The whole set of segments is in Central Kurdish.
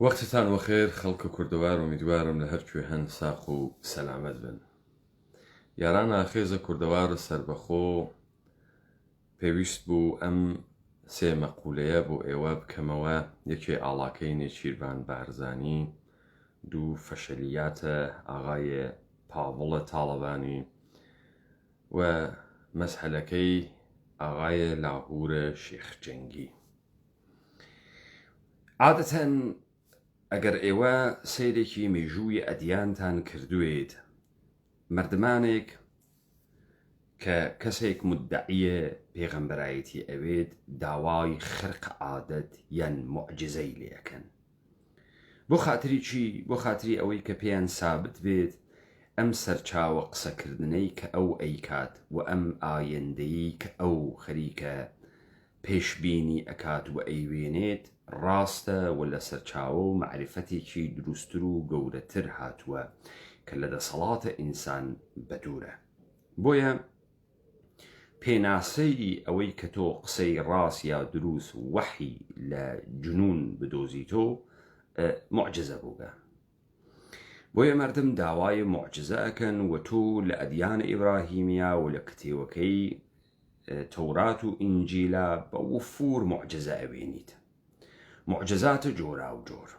وەختتان وەخێر خەڵکە کوردەوار و میدوارم لە هەرکوێ هەن ساق و سەلامەت بن. یاران ئاخێزە کوردەوارە سربەخۆ پێویست بوو ئەم سێ مەقولەیە بۆ ئێوە بکەمەوە. یەکێ ئاڵاکەی نێچیروان بارزانی، دوو فەشەلیاتە ئاغای پاڤڵە تاڵەبانی و مەسحەلەکەی ئاغایە لاهورە شێخجەنگی. عادەتەن ئەگەر ئێوە سەیرێکی مێژووی ئەدیانتان کردوێت، مردمانێک کە کەسێک مدعیە پێغەمبەرایەتی ئەوێت داوای خرق عادەت یان معجزەی لێەکەن. بۆ خاتری چی؟ بۆ خاتری ئەوەی کە پێیان سابت بێت ئەم سەرچاوە قسەکردنەی کە ئەو ئەیکات و ئەم ئایندەیی کە ئەو خەریکە پێشبینی ئەکات و ئەیوێنێت ڕاستە و لە سەرچاوە و معرفەتێکی دروستتر و گەورەتر هاتووە کە لە دەسەڵاتە ئینسان بەدوورە. بۆیە پێناسەی ئەوەی کە تۆ قسەی ڕاست یا دروست وەحی لە جنون بدۆزیتۆ معجزە بووگە. بۆیە مردم داوای معجزە ئەکەن و تۆ لە ئەدیانە ئیبراهیمیا و لە کتێوەکەی تەورات و ئینجیلا بە وفور معجزە ئەوێنیت، معجزاتە جۆرا و جۆر.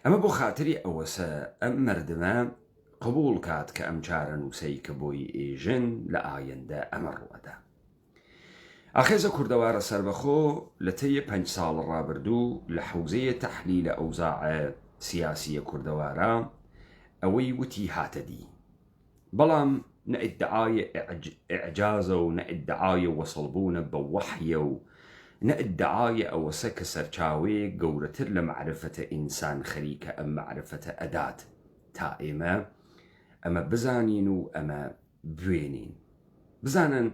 ئەمە بۆ خاتری ئەوەسە ئەم مردمە قبول کات کە ئەم چارە نووسەی کە بۆی ئێژن لە ئایندە ئەمە ڕوەدا. ئاخێزە کوردەوارە سربەخۆ لە طی 5 ساڵ ڕابردوو لە حوزەیە تەحلیلە ئەوزاعە سیاسیە کوردەوارە ئەوەی وتی هاتە دی، بەڵام نە ئیدعای ئیعجازە و نە ئیدعای وەسڵبوونە بە وەحیە و نە ئیدعای ئەوەسە کە سەرچاوەیە گەورەتر لە معرفەتە ئینسان خەریکە ئەم معرفەتە ئەدات تا ئێمە بزانین و ئەمە بوێنین. بزانن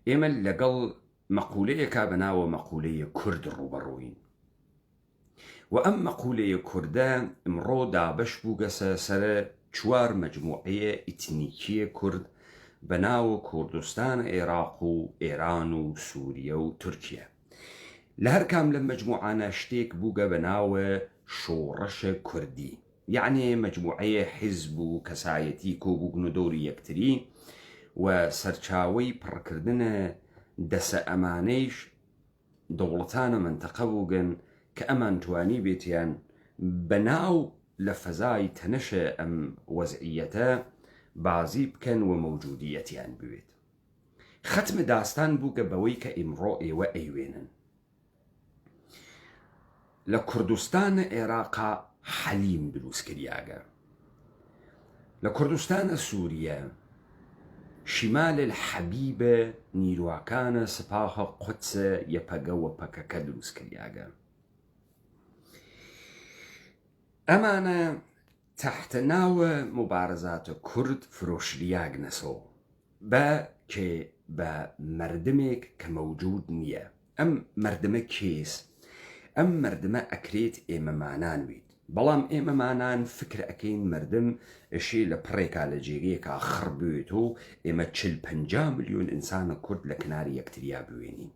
ئێمە لەگەڵ مەقولەیەکا بەناوە مەقولەیە کورد ڕوبەڕووین و ئەم مەقولەیە کوردە ئمڕۆ دابەش بووگەسە سەرە 4 مەجموعەیە ئیتنیکیە کورد بەناوە کوردستان، عێراق و ئێران و سووریە و تورکیە. لە هەر کام لە مەجموعانە شتێک بووگە بەناوە شۆڕەشە کوردی، یعنی مەجموعەیە حیزب و کەسایەتی کۆبووگن و دۆری یەکتری و سەرچاوەی پڕکردنە دەسە ئەمانەیش دەوڵەتانە منتەقە بووگن کە ئەمان توانی بێتیان بەناو لە فەزای تەنەشە ئەم وەزعیەتە بازی بکەن و مەوجودیەتیان بوێت. ختمە داستان بووگە بەوەی کە ئیمڕۆ ئێوە ئەیوێنن. لە کوردستانە عێراقا حەلیم دروست کریاگە، لە کوردستانە سووریە شیمال الحەبیبە نیروەکانە سپاهە قودسە یەپەگە و پەکەکە دروست کریاگە. ئەمانە تحت ناوە مبارزاتە کورد فرۆشریاگ نەسۆ بە مردمێک کە مەوجود نییە. ئەم مردمە کێس؟ ئەم مردمە ئەکرێت ئێمەمانان ویت، بەڵام ئێمەمانان فکر ئەکەین مردم ئەشێ لە پڕێکا لە جێگەیەکا خڕ بوێت و ئێمە 40-50 ملیۆن ئینسانە کورد لە کناری یەکتریا بوێنین.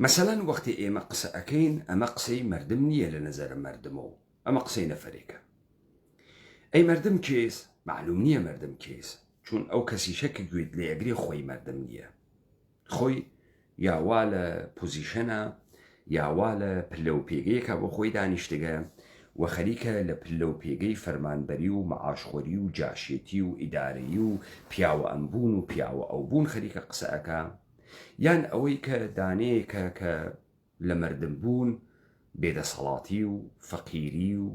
مەسەلەن وەختی ئێمە قسە ئەکەین ئەمە قسەی مردم نییە لە نەزەرە مردمەوە، ئەمە قسەی نەفەرێکە. ئەی مردم کێس؟ معلوم نییە مردم کێس، چون ئەو کەسیشە کە گوێت لێ ئەگرێ خۆی مردم نییە. خۆی یاوا لە پۆزیشنە یاوا لە پلە و پێگەیەکە بۆ خۆی دانیشتگە و خەریکە لە پلە و پێگەی فەرمانبەری و مەعاشخۆری و جاشێتی و ئیدارەیی و پیاوە ئەمبوون و پیاوە ئەوبوون خەریکە قسە ئەکا، یان ئەوەی کە دانەیەکە کە لە مردم بوون بێدەسەڵاتی و فەقیری و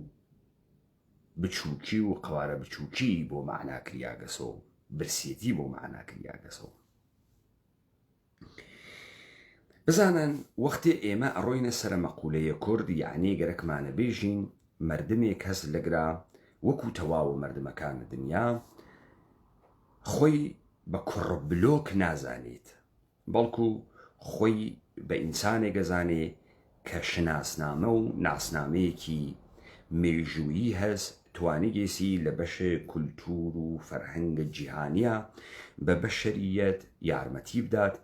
بچووکی و قوارە بچووکی بۆ معناکریا گەسۆ، برسێتی بۆ معناکریا گەسۆ. بزانن وەختێ ئێمە ئەڕۆینە سەرە مەقولەیە کورد، یعنی گەرەکمانە بێژین مردمێک هەست لەگرا وەکو تەواوە مردمەکانە دنیا خۆی بە کوڕبلۆک نازانێت، بەڵکو خۆی بە ئینسانێک گەزانێ کە شناسنامە و ناسنامەیەکی مێژوویی هەست، توانی گێسی لە بەشە کولتور و فەرهەنگە جیهانیە بە بەشەریەت یارمەتی بدات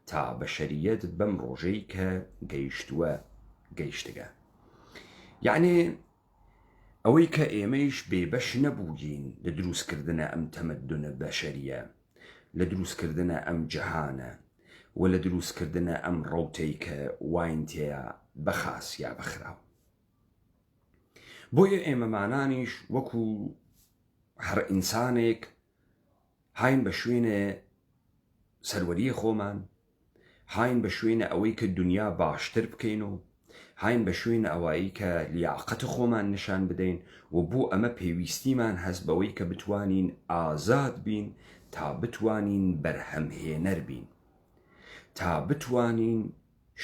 تا بەشەریەت بەم ڕۆژەی کە گەیشتووە گەیشتگە. یعنی ئەوەی کە ئێمەیش بێبەش نەبووین لە دروستکردنە ئەم تەمەدونە بەشەریە، لە دروستکردنە ئەم جەهانە و لە دروستکردنە ئەم ڕەوتەی کە واین تێیە بەخاس یا بەخراو. بۆیە ئێمەمانانیش وەکو هەر ئینسانێک هاین بە شوێنە سەروەریە خۆمان، هاین بە شوێنە ئەوەی کە دنیا باشتر بکەین و هاین بە شوێنە ئەوایی کە لیاقەتە خۆمان نیشان بدەین و بۆ ئەمە پێویستیمان هەست بەوەی کە بتوانین ئازاد بین تا بتوانین بەرهەمهێنەر بین، تا بتوانین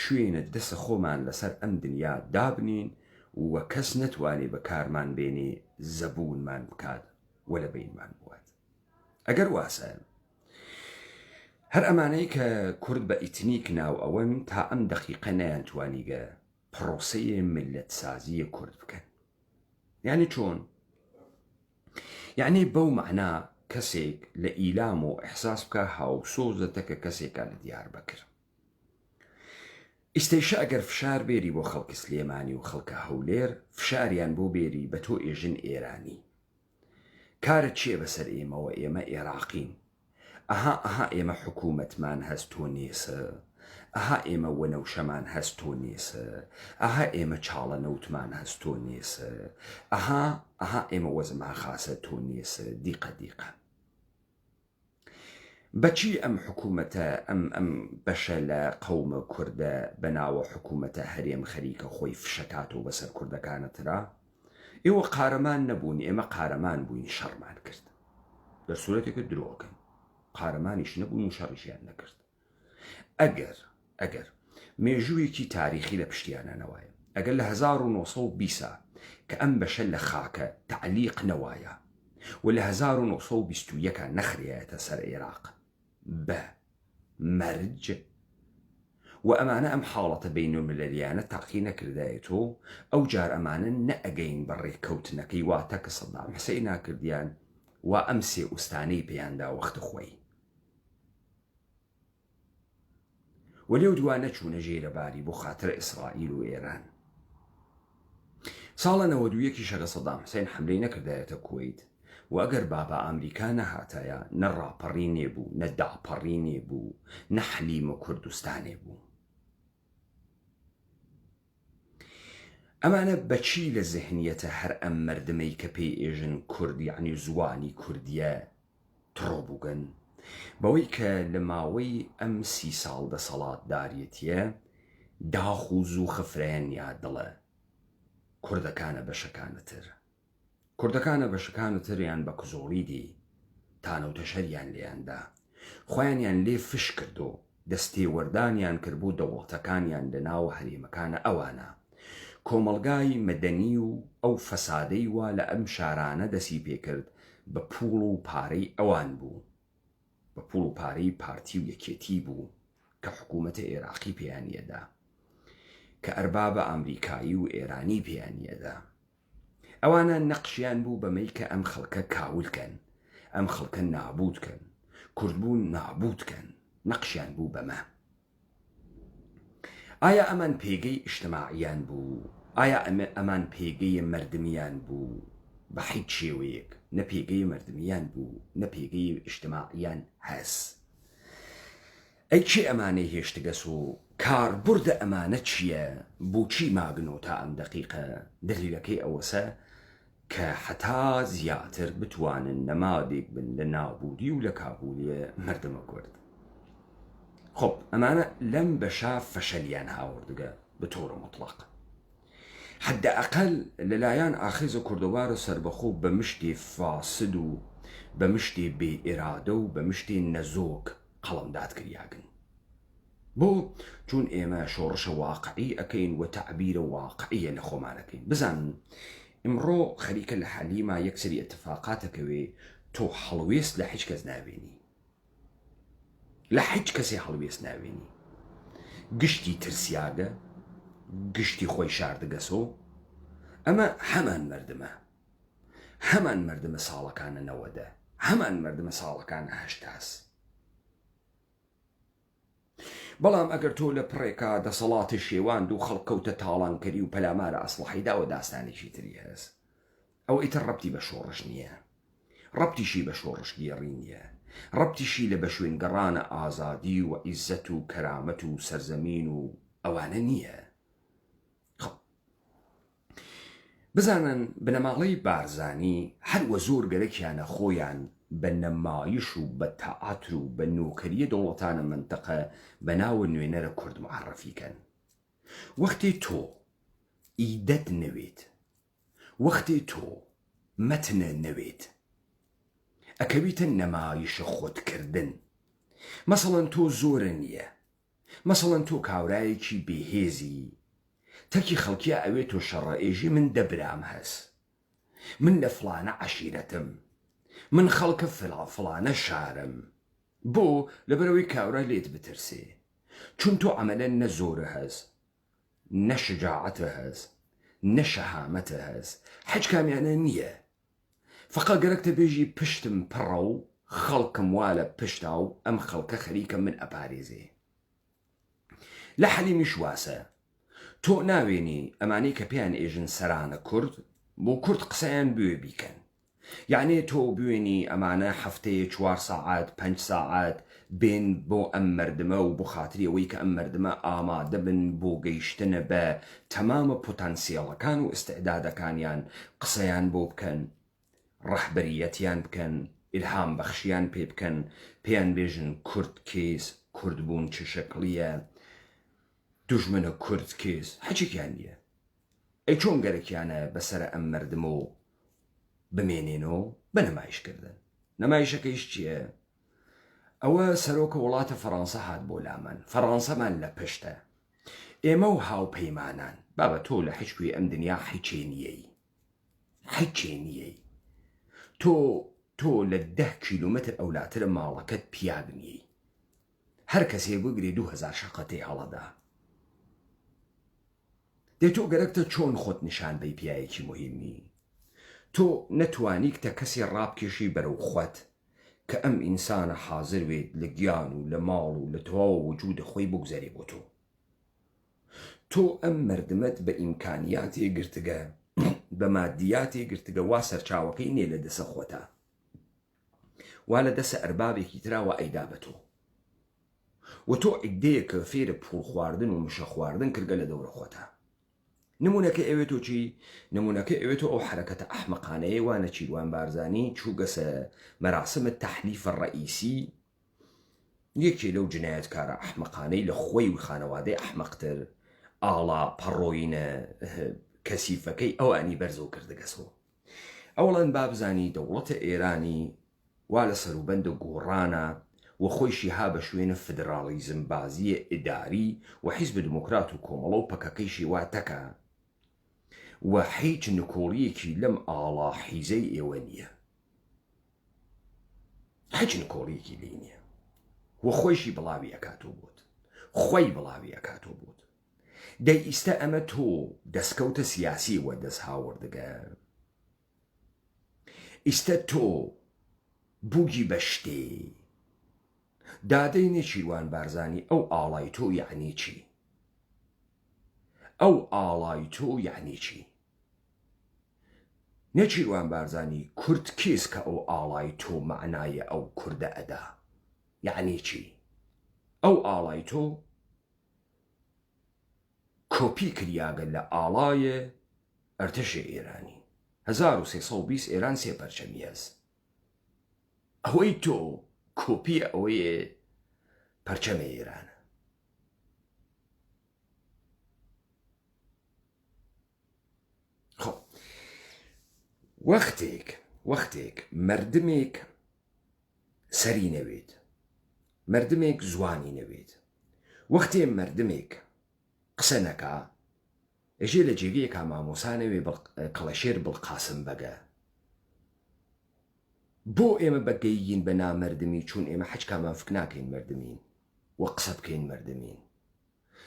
شوێنە دەسە خۆمان لەسەر ئەم دنیا دابنین و کەس نەتوانێ بە کارمان بێنێ زەبوونمان بکات و لە بینمان بوات. ئەگەر واسە هەر ئەمانەی کە کورد بە ئیتنیک ناو ئەوەن تا ئەم دەقیقە نەیانتوانیگە پرۆسەیە ملت سازیە کورد بکەن. یعنی چۆن؟ یعنی بەو مەعنا کەسێک لە ئیلام و ئەحساس بکە هاوسۆزەتە کە کەسێکە لە دیاربەکر. ئیستەیشە ئەگەر فشار بێری بۆ خەڵکی سلێمانی و خەڵکە هەولێر، فشاریان بۆ بێری بە تۆ ئێژن ئێرانی. کارت چیە بەسەر ئێمەوە؟ ئێمە عێراقین. ئەها ئێمە حکوومەتمان هەست تۆ نێسە، ئەها ئێمە وەنەوشەمان هەست تۆ نێسە، ئەها ئێمە چاڵە نەوتمان هەست تۆ نێسە، ئەها ئێمە وەزمان خاسە تۆ نێسە. دیقە دیقە بەچی ئەم حکوومەتە ئەم بەشە لە قەومە کوردە بەناوە حکوومەتە هەرێم خەریکە خۆی فشەکاتەوە بەسەر کوردەکانەترا؟ ئێوە قارەمان نەبوون، ئێمە قارەمان بووین، شەڕمان کرد. دەرسوورەتێکە درۆکن، قارەمانیش نەبوون و شەڕیشیان نەکرد. ئەگەر مێژوویەکی تاریخی لە پشتیانەوایە، ئەگەر لە 1920 کە ئەم بەشە لە خاکە تعلیق نەوایە و لە 1921 نەخرێتە سەر عێراق بە مەرج و ئەمانە ئەم حاڵەتە بینوملەلیانە تاقی نەکردایەتەوە، ئەو جار ئەمانە نەئەگەین بەڕێککەوتنەکەی واتە کە سەدام حوسێن ناکردیان و ئەم سێ ئوستانەی پێیاندا وەختە خۆی و لێو دوانە چوونە ژێرەباری بۆ خاترە ئیسرائیل و ئێران. ساڵە 92 شەکە سەدام حوسێن حملەی نەکردایەتە کوێیت و ئەگەر بابا ئەمریکا نەهاتایە نە ڕاپەڕی نێبوو، نە داپەڕی نێبوو، نە حەلیمە کوردستانێ بوو. ئەمانە بەچی لە ذهنیەتە هەر ئەم مردمەی کە پێی ئێژن کورد یعنی زوانی کوردیە تڕۆ بووگەن بەوەی کە لە ماوەی ئەم 30 ساڵ دەسەڵاتداریەتیە داخ و زوو خفرێن یا دڵە کوردەکانە بەشەکانتر، کوردەکانە بەشەکانتر یان بە کزۆڵی دی تانەوتە شەریان لێیاندا، خۆیانیان لێ فش کردو، دەستێ وەردانیان کرد بۆ دەوڵەتەکانیان لە ناو هەرێمەکانە ئەوانە کۆمەلگای مەدەنی و ئەو فەسادەی وا لە ئەم شارانە دەسی پێکرد بە پوڵ و پارەی ئەوان بوو، بە پوڵ و پارەی پارتی و یەکێتی بوو کە حکوومەتە عێراقی پێیانیەدا، کە ئەربابە ئەمریکایی و ئێرانی پێیانیەدا. ئەوانە نەقشیان بوو بەمەی کە ئەم خەڵکە کاولکەن، ئەم خەڵکە نابودکەن، کوردبوون نابودکەن، نەقشیان بوو بەمە. ئایا ئەمان پێگەی ئیجتیماعیان بوو؟ ئایا ئەمان پێگەی مردمیان بوو؟ بە هیچ شێوەیەک نە پێگەی مردمیان بوو نە پێگەی ئیجتیماعیان هەس. ئەی چێ ئەمانەی هێشتگەس و کاربوردە ئەمانە چییە؟ بۆچی ماگنۆ تا ئەم دەقیقە؟ دلیلەکەی ئەوەسە کە حتا زیاتر بتوانن نەمادێک بن لە نابودی و لە کابوولیە مردمە کورد. خۆ ئەمانە لەم بەشا فەشەلیان هاوردگە بە تۆرە مطلق. حدە ئەقل لەلایەن ئاخیزە کوردەوارە سربەخۆ بە مشتێ فاسد و بە مشتێ بێ ئێرادە و بە مشتێ نەزۆک قەڵەمداد کریاگن. بۆ چون ئێمە شۆڕشە واقعی ئەەکەین و تەعبیرە واقعیە لە خۆمانەکەین. بزانن ئمڕۆ خەریکە لە حەلیما یەکسری ئەتفاقاتەکەوێ تۆ هەڵوێست لە هیچ کەس ناوێنی، لە هیچ کەسێ هەڵوێست ناوێنی. گشتی ترسیاگە، گشتی خۆی شاردەگەسۆ، ئەمە هەمان مردمە ساڵەکانە 90، هەمان مردمە ساڵەکانە 80. بەڵام ئەگەر تۆ لە پڕێکا دەسەڵاتی شێواند و خەڵکەوتە تاڵانکەری و پەلامارە ئەسڵحیداوە داستانێکی تری هەست ئەو ئیتر ڕەبتی بە شۆڕش نییە ڕەبتیشی بە شۆڕشگێڕی نییە ڕەبتیشی لە بە شوێنگەڕانە ئازادی و عیزەت و کەرامەت و سەرزەمین و ئەوانە نییە. بزانن بنەماڵەی بارزانی هەروە زۆر گەرەکیانە خۆیان بە نەمایش و بە تەعاتر و بە نۆکەریە دەوڵەتانە منتەقە بە ناوە نوێنەرە کورد معرەفیکەن. وەختێ تۆ ئیدەت نەوێت، وەختێ تۆ مەتنە نەوێت، ئەکەویتە نەمایشە خۆتکردن. مەسەڵەن تۆ زۆرە نییە، مەسەڵەن تۆ کاورایەکی بێهێزی تەکی خەڵکیە ئەوێ تۆ شەڕەئێژی من دەبرام هەست، من لە فلانە عەشیرەتم، من خەڵکە فلانە شارم. بۆ لەبەرەوەی کاورە لێت بترسێ، چون تۆ عەمەلەن نە زۆرە هەست، نە شجاعەتە هەست، نە شەهامەتە هەست، هیچ کامیانە نییە. فەقەت گەرەکتە بێژی پشتم پڕە و خەڵکم وا لە پشتا و ئەم خەڵکە خەریکە من ئەپارێزێ. لە حەلیمیش واسە تۆ ناوێنی ئەمانەی کە پێیان ئێژن سەرانە کورد بۆ کورد قسەیان بوێ بیکەن. یعنی تۆ بوێنی ئەمانە هەفتەیە 4 ساعات 5 ساعات بێن بۆ ئەم مردمە و بۆ خاتری ئەوەی کە ئەم مردمە ئامادە بن بۆ گەیشتنە بە تەمامە پۆتەنسیێڵەکان و ئستعدادەکانیان قسەیان بۆ بکەن، ڕەحبەریەتیان بکەن، ئیلهام بەخشیان پێ بکەن، پێیان بێژن کورد کێس، کورد بوون چه شەکلیە، دوژمنە کورد کێس، هەچێکیان نییە. ئەی چۆن گەرەکیانە بەسەر ئەم مردمە و بمێنێنەوە بە نەمایشکردن. نەمایشەکەیش چییە؟ ئەوە سەرۆکە وڵاتە فەڕەنسا هات بۆ لامەن، فەڕەنسەمان لە پشتە، ئێمە و هاوپەیمانان بابە تۆ لە هیچکوێ ئەم دنیا هیچێ نییەی، هیچێ نییەی. تۆ لە 10 کیلومتر ئەولاترە ماڵەکەت پیاگ نییەی، هەر کەسێ بگرێ 2000 شەقەتەی هەڵەدا. دەی تۆ گەرەکتە چۆن خۆت نیشان بەی پیاەکی مهمی؟ تۆ نەتوانیکتە کەسی ڕابکێشی بەرەو خۆت کە ئەم ئینسانە حازر وێت لە گیان و لە ماڵ و لە تەواوە وجودە خۆی بگوزەرێ بۆ تۆ ئەم مردمت بە ئیمکانیاتی گرتگە، بە مادیاتی گرتگە، وا سەرچاوەکەی نێ لە دەسە خۆتە، وا لە دەسە ئەربابێکی تراوە ئەیدا بە تۆ، و تۆ عیدەیە کە فێرە پوڵ خواردن و مشە خواردن کردگە لە دەورە خۆتە. نمونەکە ئەوێتۆ چی؟ نمونەکە ئەوێتۆ ئەو حرەکەتە ئەحمەقانەیە وانە چیروان بارزانی چووگەسە مەراسمە تەحلیفە ڕەئیسی، یەکێ لەو جنایەتکارە ئەحمەقانەی لە خۆی و خانەوادەی ئەحمەقتر ئاڵا پەڕۆینە کەسیفەکەی ئەوانی بەرزەو کردگەسەوە. ئەوڵەن بابزانی دەوڵەتە ئێرانی وا لە سەروبەندە گۆڕانە و خۆیشی ها بە شوێنە فدرالیزم بازیە ئیداری و حیزب دموکرات و کۆمەڵە و پەکەکەیشی واتەکە و هیچ نکۆڵیەکی لەم ئاڵا حیزەی ئێوە نییە، هیچ نکۆڵیەکی لێ نییە، و خۆیشی بڵاوی ئەکاتۆ بوت، خۆی بڵاوی ئەکاتۆ بوت. دەی ئیستە ئەمە تۆ دەستکەوتە سیاسی وە دەست هاوردگە، ئیستە تۆ بووگی بە شتێ دادەی نێچیروان بارزانی ئەو ئاڵای تۆ یعنی چی؟ ئەو ئاڵای تۆ یعنی چی؟ نێچیروان بارزانی کورد کێس کە ئەو ئاڵای تۆ معنایە ئەو کووردە ئەدا یعنی چی؟ ئەو ئاڵای تۆ کۆپی کریاگە لە ئاڵایە ئەرتەشە ئێرانی 1320 ئێران 3 پەرچەمی هەست، ئەوەی تۆ کۆپی ئەوەیە پەرچەمە ئێرانە. خۆ وەختێک مردمێک سەری نەوێت، مردمێک زوانی نەوێت، وەختێ مردمێک قسە نەکا، ئەژێ لە جێگەیەکا مامۆسانەوێ کەڵەشێر بڵقاسم بەگە. بۆ ئێمە بەگەیگین بە نامەردمی چون ئێمە حەج کامان فک ناکەین مردمین و قسە بکەین مردمین.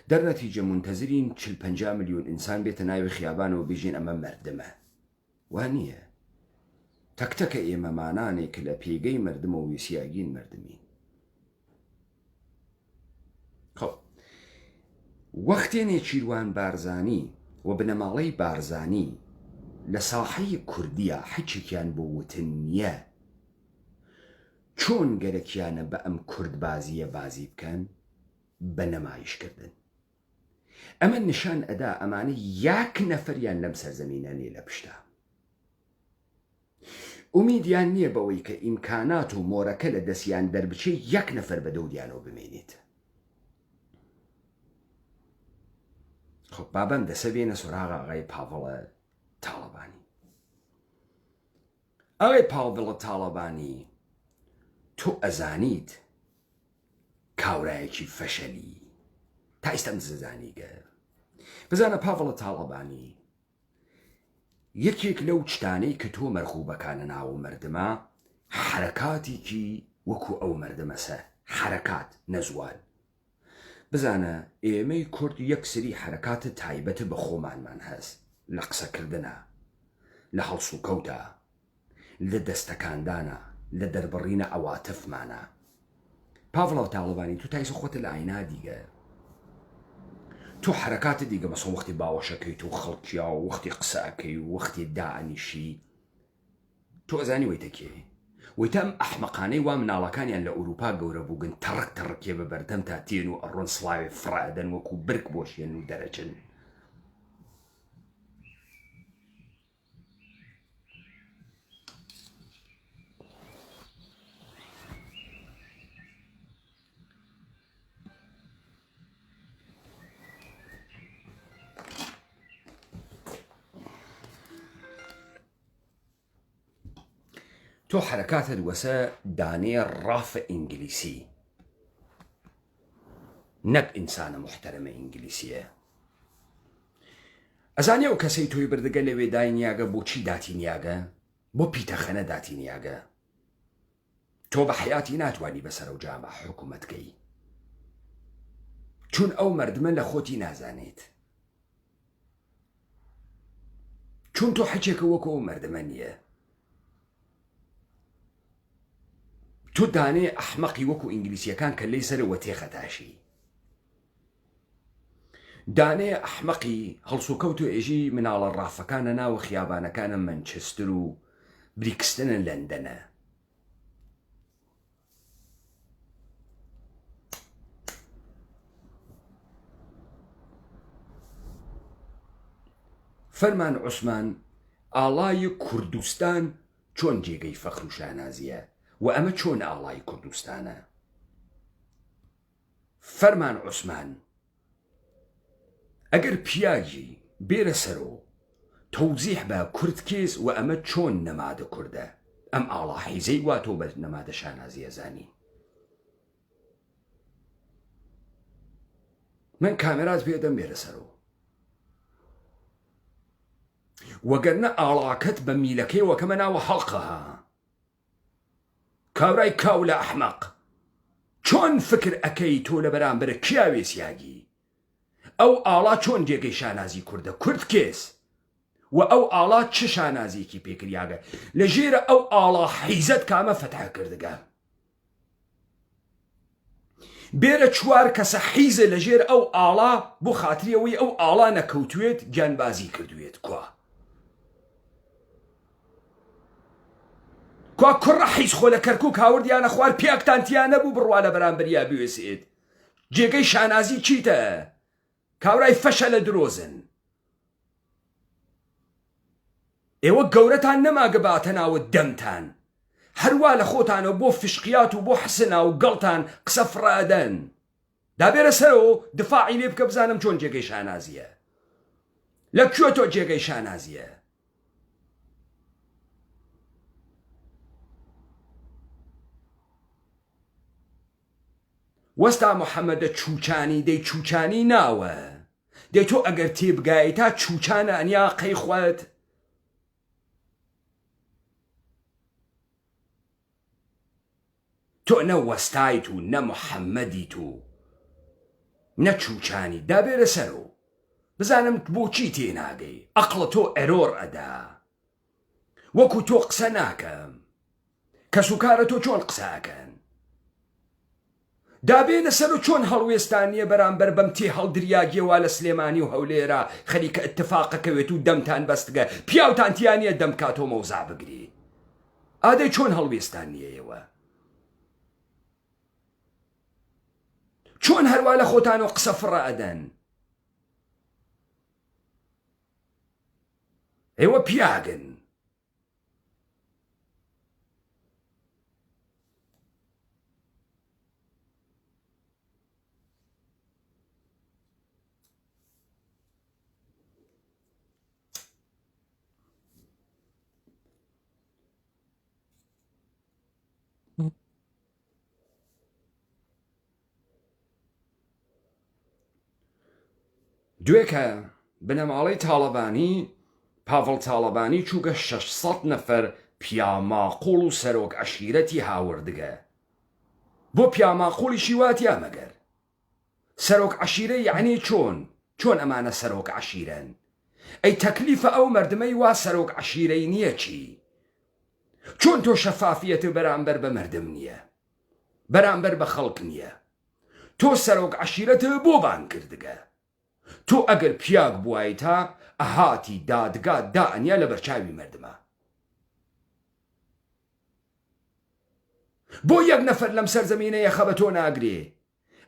دەرنەتیجە منتەزرین 40-50 ملیۆن ئینسان بێتە ناوی خیابانەوە بێژین ئەمە مردمە، وانییە. تەکتەکە ئێمە مانانێک لە پێگەی مردمە و وێسیاگین مردمین. خۆ وەختێنێ چیروان بارزانی و بنەماڵەی بارزانی لە ساحەی کوردیە حچێکیان بۆ وتن نییە چۆن گەرەکیانە بە ئەم کوردبازیە بازی بکەن بە نەمایشکردن. ئەمە نیشان ئەدا ئەمانە یەک نەفەریان لەم سەرزەمینە لێ لە پشتا. ئومیدیان نییە بەوەی کە ئیمکانات و مۆرەکە لە دەستیان دەربچێ یەک نەفەر بە دەودیانەوە بمێنێت. خۆ بابەم دەسە بێنە سوراغ ئاغای پاڤڵە تاڵەبانی. ئاغای پاڤڵە تاڵەبانی تۆ ئەزانیت کاورایەکی فەشەلی تا ئێستا زەزانی گەر بزانە پاڤڵە تاڵەبانی یەکێک لەو شتانەی کە تۆ مەرخوبەکانە ناو مردمە حرەکاتێکی وەکو ئەو مردمەسە حرەکات نەزوال. بزانە ئێمەی کورد یەک سری حرەکاتە تایبەتە بە خۆمانمان هەست لە قسەکردنە، لە هەڵس و کەوتە، لە دەستەکاندانە، لە دەربڕینە ئەواتفمانە. پاڤڵە تاڵەبانی تو تایسە خۆتە لە ئاینا دیگە تۆ حرەکاتە دیگە مەسە وەختی باوەشەکەیت و خەڵکیا و وەختی قسەکەی و وەختی دائنیشی تۆ ئەزانی وەیتە کێ وەیتە ئەم ئەحمەقانەی وا مناڵەکانیان لە ئەوروپا گەورە بووگن تەڕک تەڕکێ بە بەردەم تا تێن و ئەڕۆن سڵاوێ فرادەن وەکو برک بۆشێن و دەرەچن. تۆ حرەکاتت وەسە دانەیە ڕافە ئینگلیسی نەک ئینسانە محتەرەمە ئینگلیسیە. ئەزانێ ئەو کەسەی تۆی بردەگە لەوێ داینیاگە بۆچی داتینیاگە بۆ پیتەخەنە داتینیاگە. تۆ بە حیاتی ناتوانی بەسەر ئەو جامە حکوومەتکەی چون ئەو مردمە لە خۆتی نازانێت چون تۆ حەچێکە وەکو ئەو مردمە نییە. تۆ دانەیە ئەحمەقی وەکو ئینگلیسیەکان کە لەی سەرەوە تێخەتاشی، دانەیە ئەحمەقی هەڵسوکەوت و ئێژی مناڵە ڕافەکانە ناوە خیابانەکانە مەنچستر و بریکستنە لەندەنە. فەرمان عوسمان ئاڵای کوردستان چۆن جێگەی فەخر و شانازیە و ئەمە چۆن ئاڵای کوردستانە. فەرمان عوسمان ئەگەر پیاگی بێرە سەرۆ تەوزیح بە کورد کێز و ئەمە چۆن نەمادە کووردە ئەم ئاڵا حیزەی وا تۆ بە نەمادە شانازیە زانی. من کامێرات پێدەم بێرە سەرۆ وەگەرنە ئاڵاکەت بە میلەکەی وەکەمە ناوە هەڵقەها کاورای کاو لە ئەحمەق چۆن فکر ئەکەی تۆ لە بەرامبەرە کیاوێ سیاگی ئەو ئاڵا چۆن جێگەی شانازی کووردە کورد کێس و ئەو ئاڵا چه شانازیەکی پێکریاگە لە ژێرە ئەو ئاڵا حیزەت کامە فەتح کردگە بێرە چوار کەسە حیزە لە ژێر ئەو ئاڵا بۆ خاتریەوەی ئەو ئاڵا نەکەوتوێت گیانبازی کردوێت kwa کوڕە حیز خۆ لە کەرکووک هاوردیانە خوار پیاکتانتیان نەبوو بڕوا لە بەرامبەریا بوێسێت جێگەی شانازی چیتە کاورای فەشە لە درۆزن ئێوە گەورەتان نەماگە باتە ناوە دەمتان هەروە لە خۆتانە بۆ فشقیات و بۆ حسنا و گەڵتان قسە فرادەن دابێرە سەرەوە دفاعی لێ بکە بزانم چۆن جێگەی شانازیە لەکوێ تۆ جێگەی شانازیە وەستا محەممەدە چوچانی دەی چوچانی ناوە دەی تۆ ئەگەر تێبگایی تا چوچانە ئەنیا قەی خوات تۆ نە وەستایت و نە محەممەدیت و نە چوچانی دابێرە سەرۆ بزانم بۆچی تێناگەی ئەقڵە تۆ ئەرۆر ئەدا وەکو تۆ قسە ناکەم کەس و کارە تۆ چۆن قساکەن دابێنە سەر و چۆن هەڵوێستانیە بەرامبەر بەم تێ هەڵدریاگیەوە لە سلێمانی و هەولێرە خەریکە ئتفاقەکەوێت و دەمتان بەستگە پیاوتانتیانە دەم کاتۆ مەوزا بگری ئادەی چۆن هەڵوێستانیەوە چۆن هەروە لە خۆتان و قسە فڕە ئەدەن ئێوە پیاگن دوێکە بنەماڵەی تاڵەبانی پاڤڵ تاڵەبانی چووگە 600 نەفەر پیاماقوڵ و سەرۆک عەشیرەتی هاوردگە بۆ پیاماقوڵیشی واتیا مەگەر سەرۆک عەشیرە یعنی چۆن ئەمانە سەرۆک عەشیرەن ئەی تەکلیفە ئەو مەردمەی وا سەرۆک عەشیرەی نییە چی چۆن تۆ شەفافیەت بەرامبەر بە مەردم نییە بەرامبەر بە خەڵک نییە تۆ سەرۆک عەشیرەت بۆ بان کردگە تۆ ئەگەر پیاک بووای تا ئەهاتی دادگا دائەنیا لە بەرچاوی مەردمە بۆ یەک نەفەر لەم سەرزەمینەیە خە بە تۆ ناگرێ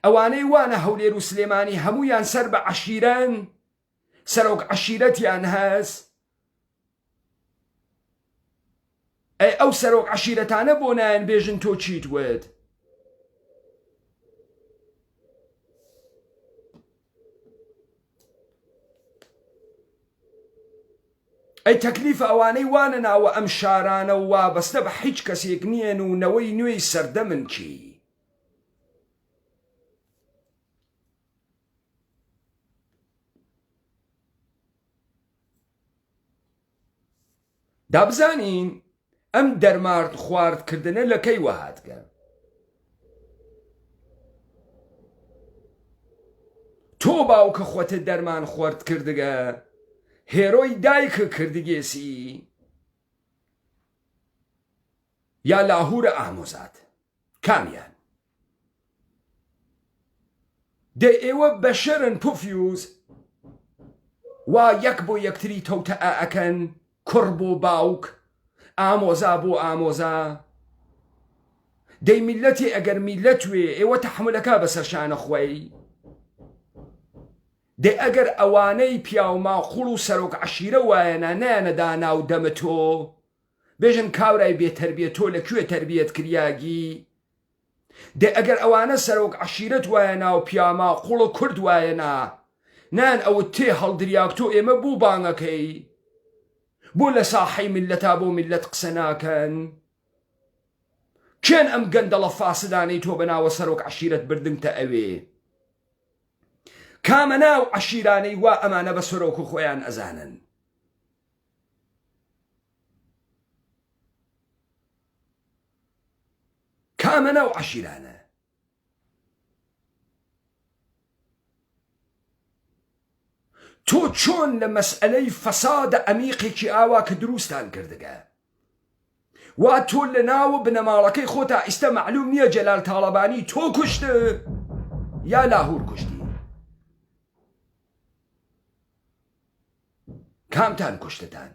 ئەوانەی وانە هەولێر و سلێمانی هەموویان سەر بە عەشیرەن سەرۆک عەشیرەتیان هەست ئەی ئەو سەرۆک عەشیرەتانە بۆ نایەن بێژن تۆ چیت وت ئەی تەکلیفە ئەوانەی وانە ناوە ئەم شارانە و وابەستە بە هیچ کەسێک نییەن و نەوەی نوێی سەردەمن چی دابزانین ئەم دەرمارد خواردکردنە لە کەی وەهاتگە تۆ باوکە خۆتە دەرمان خۆرد کردگە هێرۆی دایکە کردگێسی یا لاهورە ئامۆزات کامیان دەی ئێوە بەشەرن پوفیوز وا یەک بۆ یەکتری تەوتە ئەکەن کوڕ بۆ باوک ئامۆزا بۆ ئامۆزا دەی میلەتی ئەگەر میلەتوێ ئێوە تەحملەکە بەسەر شانە خۆی دەی ئەگەر ئەوانەی پیاوماقوڵ و سەرۆک عەشیرە وایەنە نایەنەدا ناو دەمە تۆ بێژن کاورای بێتەربیە تۆ لەکوێ تەربیەت کریاگی دەی ئەگەر ئەوانە سەرۆک عەشیرەت وایە ناو پیاماقوڵ و کورد وایەنا نان ئەوە تێ هەڵدریاک تۆ ئێمە بوو بانگەکەی بۆ لە ساحەی میلەتا بۆ میلەت قسە ناکەن کێن ئەم گەندەڵە فاسدانەی تۆ بەناوە سەرۆک عەشیرەت بردنتە ئەوێ کامە ناو عەشیرانەی وا ئەمانە بە سەرۆک و خۆیان ئەزانن کامە ناو عەشیرانە تۆ چۆن لە مەسئلەی فەسادە ئەمیقێکی ئاوا کە دروستان کردگە وا تۆ لە ناوە بنەماڵەکەی خۆتا ئیستە معلوم نییە جەلال تاڵەبانی تۆ کوشتە یا لاهور کوشتی کامتان کوشتتان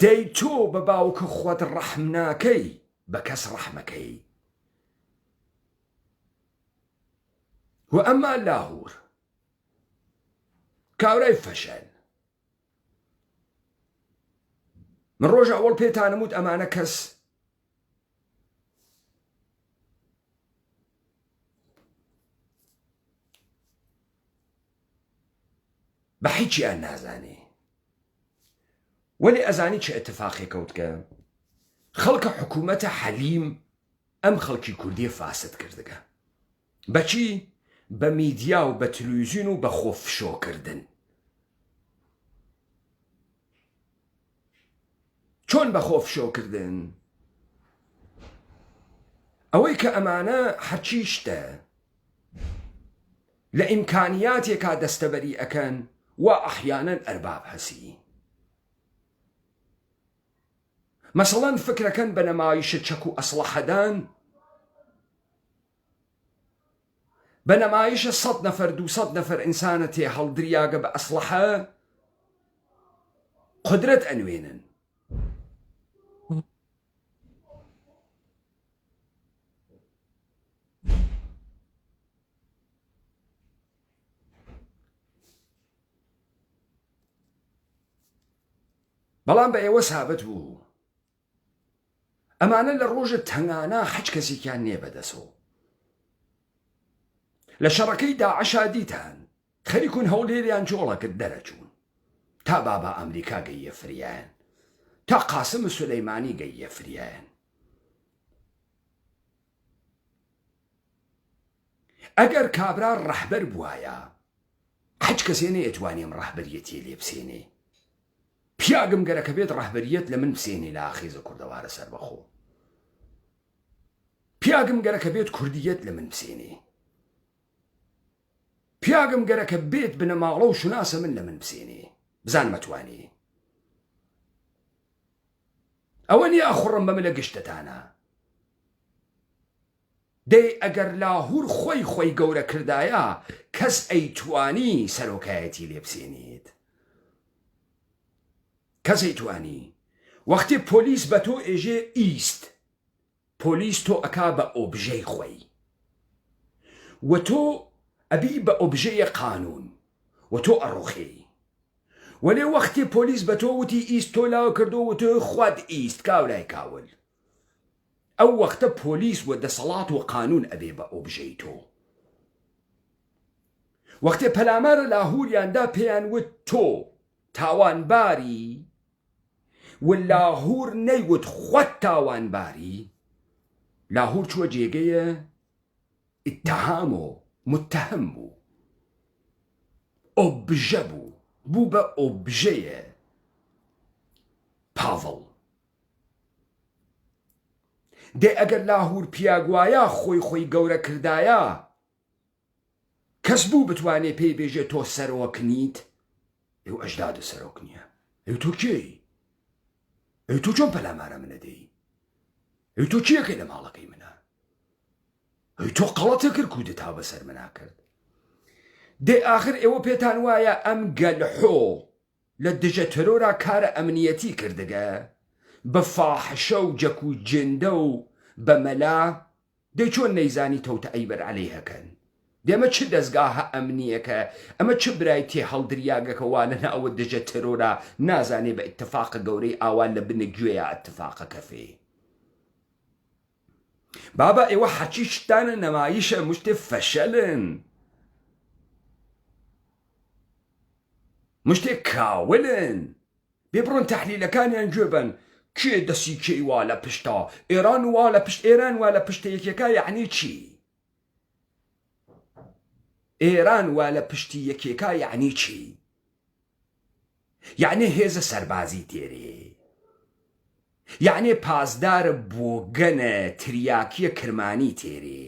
دەی تۆ بە باوکە خۆت ڕەحم ناکەی بە کەس ڕەحمەکەی و ئەمما لاهور کاورای فەشەل من ڕۆژە ئەوڵ پێتانم وت ئەمانە کەس بە هیچیان نازانێ وەلی ئەزانی چه ئەتفاقی کەوتکە خەڵکە حکوومەتە حەلیم ئەم خەڵکی کوردی فاسد کردگە بەچی بە میدیا و بە تلویزیون و بە خۆفشۆکردن چۆن بە خۆفشۆکردن ئەوەی کە ئەمانە هەرچی شتە لە ئیمکانیاتێکا دەستەبەری ئەکەن و ئەحیانەن ئەرباب هەسی مثلا فكرەکەن بە نەمایشە چەک و ئەسلحەدان، بە نەمایشە 100 نەفەر 200 نەفەر ئینسانە تێ هەڵدریاگە بە ئەسلحە قدرەت ئەنوێنن. بەڵام بە ئێوە سابت بوو ئەمانە لە ڕۆژە تەنگانە هیچ کەسێکیان نێ بەدەسەوە. لە شەڕەکەی داعشا دیتان خەریکون هەوڵێریان جۆڵەکرد دەرەچوون، تا بابا ئەمریکا گەیە فریایان، تا قاسم سولەیمانی گەیە فریایان. ئەگەر کابرا ڕەحبەر بوایە هیچ کەسێ نەیەتوانێم ڕەحبەریەتی لێ بسێنێ. پیاگم گەرەکە بێت ڕەحبەریەت لە من بسێنێ لە ئاخیزە کوردەوارە سەربەخۆ. پیاگم گەرەکە بێت کوردیەت لە من بسێنێ. پیاگم گەرەکە بێت بنەماڵە و شوناسە من لە من بسێنێ. بزان مەتوانێ. ئەوە نیە ئەخوڕم بەمە لە گشتتانە. دەی ئەگەر لاهور خۆی گەورە کردایە کەس ئەیتوانی سەرۆکایەتی لێ بسێنێت. کەس ئەیتوانی. وەختی پۆلیس بە تۆ ئێژێ ئیست، پۆلیس تۆ ئەکا بە ئۆبژەی خۆی، و تۆ ئەبی بە ئۆبژەیە قانون، و تۆ ئەڕۆخی. وەلێ وەختی پۆلیس بە تۆ وتی ئیست، تۆ لاوە کردو و تۆ خواد ئیست کاولای کاول. ئەو وەختە پۆلیس و دەسەڵات و قانون ئەبێ بە ئۆبژەی تۆ. وەختێ پەلامارە لاهوریاندا پێیان وت تۆ تاوانباری، و لاهور نەیوت خۆت تاوانباری، لاهور چووە جێگەیە ئیتتهام و متهم بوو، ئۆبژە بوو بە ئۆبژەیە. پاڤڵ دێ ئەگەر لاهور پیاگوایە خۆی گەورە کردایە کەس بوو بتوانێ پێی بێژێ تۆ سەرۆک نیت. ئەو ئەژدادە سەرۆک نییە. ئەو تۆ کێی؟ ئەو تۆ چۆن پەلامارە منە دەی؟ ئەو تۆ چیەکەی لە ماڵەکەی منە؟ ئەو تۆ قەڵەتە کرد کودت تا بەسەر منا کرد. دێ ئاخر ئێوە پێتان وایە ئەم گەلحۆ لە دژە تەرۆرا کارە ئەمنیەتی کردگە بە فاحشە و جەک و جندە و بە مەلا. دەی چۆن نەیزانی تەوتە ئەیبەر عەلەیهەکەن؟ دێمە چ دەستگاهە ئەمنیەکە؟ ئەمە چ برای تێ هەڵدریاگەکەوا لەنا ئەوە دژە تەرۆرا نازانێ بە ئیتتفاقە گەورەی ئاوان لە بنە گوێیە ئەتتفاقە کەفێ. بابا ئێوە حەچی شتانە نەمایشە مشتێ فەشەلن، مشتێ کاولن. بێ بڕۆن تەحلیلەکانیان گوێ بن. کێ دەسی کێی وا لە پشتا؟ ئێران وا لە پشت ئێران وا لە پشتە یەکێکا یعنی چی؟ ئێران وا لە پشتی یەکێکا یعنی چی؟ یعنی هێزە سەربازی تێرێ، یعنی پازدارە بۆگەنە تریاکیە کرمانی تێرێ.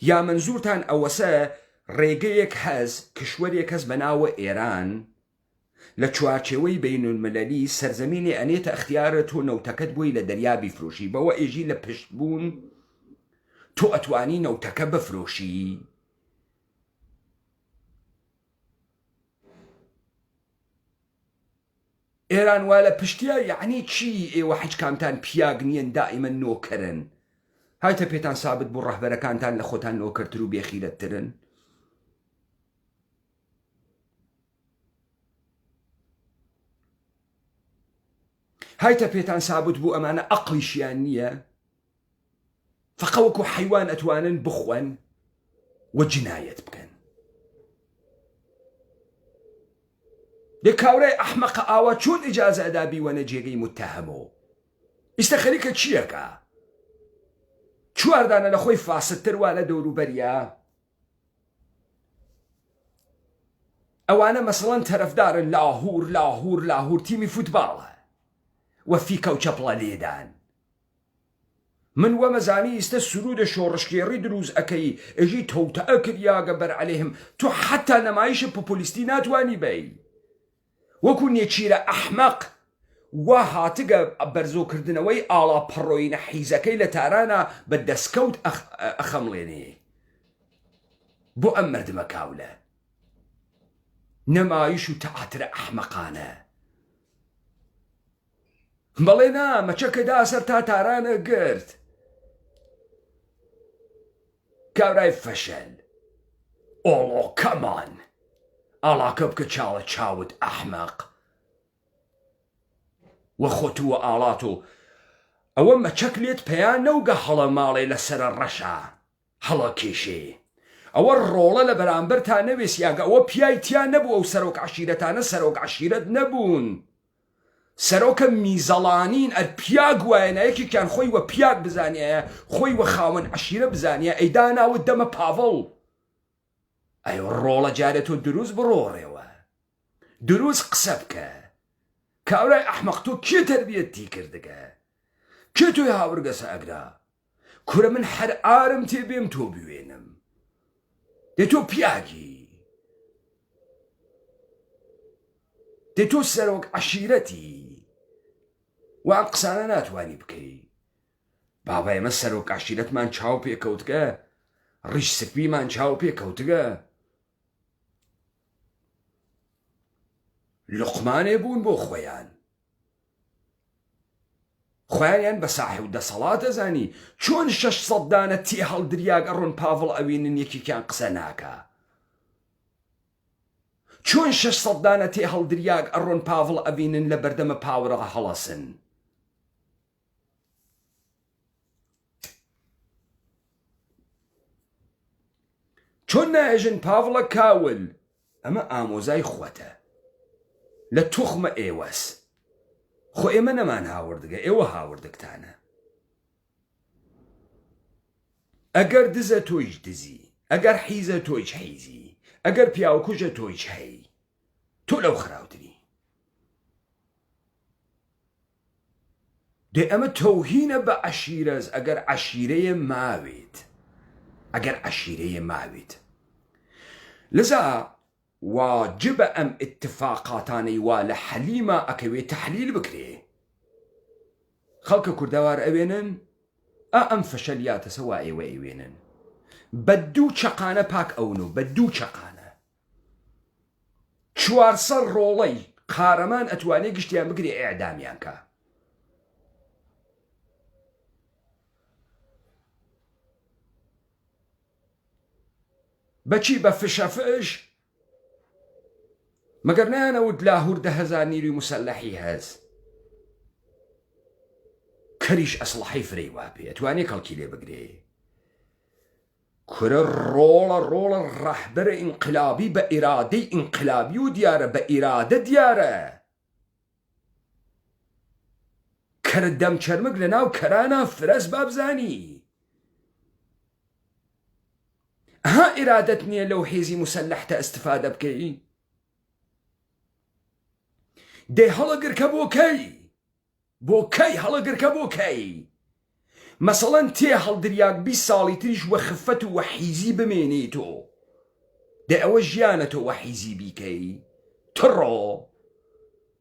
یا منزورتان ئەوەسە ڕێگەیەک هەز کشوەرێک هەز بەناوە ئێران لە چوارچێوەی بینولمەلەلی سەرزەمینێ ئەنێتە ئەختیارە تۆ نەوتەکەت بۆی لە دەریا بیفرۆشی. بەوە ئێژی لە پشت بوون تۆ ئەتوانی نەوتەکە بفرۆشی. ئێران وا لە پشتیا یعنی چی؟ ئێوە هیچ کامتان پیاگ نیەن، دائیمەن نۆکەرن. هایتە پێتان سابت بوو ڕەهبەرەکانتان لە خۆتان نۆکەرتر و بێخیرەتترن؟ هایتە پێتان سابت بوو ئەمانە عەقڵیشیان نییە، فەقە وەکو حەیوان ئەتوانن بخۆن و جنایەت بکەن. دێ کاورای ئەحمەقە ئاوا چۆن ئیجازە ئەدا بیوەنە جێگەی متتەهەمۆ؟ ئیستە خەریکە چیەکە؟ چواردانە لە خۆی فاستتر وا لە دەوروبەریە؟ ئەوانە مەسەڵەن تەرەفدارن لاهور تیمی فوتباڵە و فیکە و چەپڵە لێدان. من وەمەزانی ئیستە سرودە شۆڕشکێڕی دروست ئەەکەی ئەژی تەوتەئە کریاگە بەر عەلەیهم. تۆ حەتا نەمایشە پۆپۆلیستی ناتوانی بەی وەکو نێچیرە ئەحمەق وا هاتگە بەرزۆکردنەوەی ئاڵا پەڕۆینە حیزەکەی لە تارانە بە دەستکەوت ئەخەمڵێنێ بۆ ئەم مردمە کاولە نەمایش و تەعاترە ئەحمەقانە بەڵێ نا مەچەکەدا سەر تا تارانە گرت کاورای فەشەل ئۆڵۆ کەمان ئاڵاکە بکە چاوە چاوت ئەحمەق وە خۆتووە ئاڵات و ئەوە مەچەک لێت پەیان نەوگە هەڵە ماڵێ لەسرە ڕەشە هەڵە کێشێ ئەوە ڕۆڵە لە بەرامبەر تا نەوێسیاگە ئەوە پیای تیان نەبوو ئەو سەرۆک عەشیرەتانە سەرۆک عەشیرەت نەبوون سەرۆکە میزەڵانین ئەر پیاگ وایەنە یەکێکیان خۆی وە پیاگ بزانایە خۆی وە خاوەن عەشیرە بزانیە ئەیدا ناوت دەمە پاڤڵ ئەوە ڕۆڵە جارێت تۆ دروست بڕۆڕێوە دروست قسە بکە کاورای ئەحمەق تۆ کێ تەربیەتی کردگە کێ تۆی هاوڕگەسە ئەگرا کورە من هەر ئارم تێ بێم تۆ بوێنم دێ تۆ پیاگی دێ تۆ سەرۆک عەشیرەتی وان قسانە ناتوانی بکەی بابا ئێمە سەرۆک عەشیرەتمان چاو پێکەوتگە ڕیش سپیمان چاو پێکەوتگە لقمانێ بوون بۆ خۆیان خۆیانیان بە ساحی و دەسەڵات دەزانی چۆن 600 دانە تێ هەڵدریاگ ئەڕۆن پاڤڵ ئەوێنن یەکێکیان قسە ناکە چۆن 600 دانە تێ هەڵدریاگ ئەڕۆن پاڤڵ ئەبینن لە بەردەمە پاورە هەڵەسن چۆن نائێژن پاڤڵە کاول ئەمە ئامۆزای خۆتە لە توخمە ئێوەس خۆ ئێمە نەمان هاوردگە ئێوە هاوردەکتانە ئەگەر دزە تۆیش دزی ئەگەر حیزە تۆیش حیزی ئەگەر پیاوکوژە تۆیش هەی تۆ لەو خراوتری دێ ئەمە تەوهینە بە عەشیرەز ئەگەر عەشیرەیە ماوێت ئەگەر عەشیرەیە ماوێت لذا واجبە ئەم اتفاقاتانەی وا لە حەلیمە ئەکەوێت تەحلیل بکرێ خەڵکە کوردەوار ئەوێنن ئەم فەشەلیاتە سەوا ئێوە ئەوێنن بە دوو چەقانە پاک ئەون و بە دوو چەقانە 400 ڕۆڵەی قارەمان ئەتوانێ گشتیان بگرێ ئێعدامیان کە بەچی بە فشەفش مەگەر نایانەوت لاهور 10,000 نیروی مسلحی هەز کەریش ئەسلحەی فرەی وابێ ئەتوانێ کەڵکی لێ بگرێ کورە ڕۆڵە ڕەهبەرە ئینقلابی بە ئیرادەی ئینقلابی و دیارە بە ئیرادە دیارە کەرە دەم چەرمک لە ناو کەرانە فرەس بابزانی ها ئیرادەت نییە لەو حێزی مسلحتە ئەستفادە بکەی دێ هەڵەگرکە بۆ کەی هەڵەگرکە بۆ کەی مەسەڵەن تێ هەڵدریاک 20 ساڵی تریش وە خفەت و وە حیزی بمێنی تۆ دێ ئەوە ژیانە تۆ وە حیزی بیکەی تڕۆ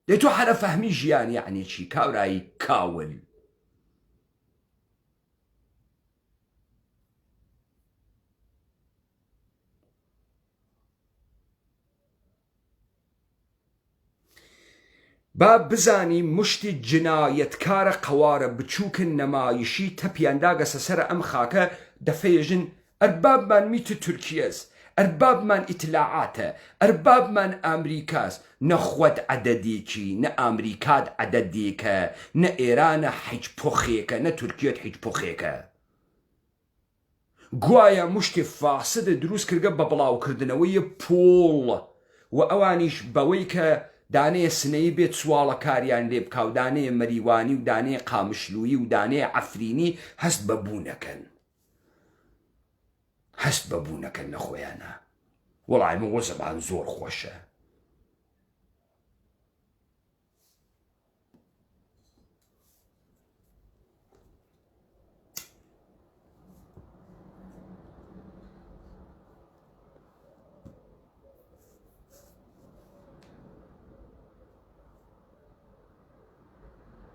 دێ تۆ هەرە فەهمی ژیان یعنی چی کاورایی کاول با بزانی مشتی جنایەتکارە قەوارە بچووکن نەمایشی تەپیانداگەسە سەر ئەم خاکە دەفێژن ئەربابمان میتە تورکیەز ئەربابمان ئیتلاعاتە ئەربابمان ئامریکاس نەخوەت عەدەدێکی نە ئامریکات عەدەدێکە نە ئێرانە حیچ پۆخێکە نە تورکیەت حیچ پۆخێکە گوایە مشتی فاسدە دروست کردگە بە بڵاوکردنەوەی پۆڵ و ئەوانیش بەوەی کە دانەیە سنەی بێت سواڵە کاریان لێ بکا و دانەیە مەریوانی و دانەیە قامشلووی و دانەیە عەفرینی هەست بەبوونەکەن لە خۆیانە وەڵای من وە زەبان زۆر خۆشە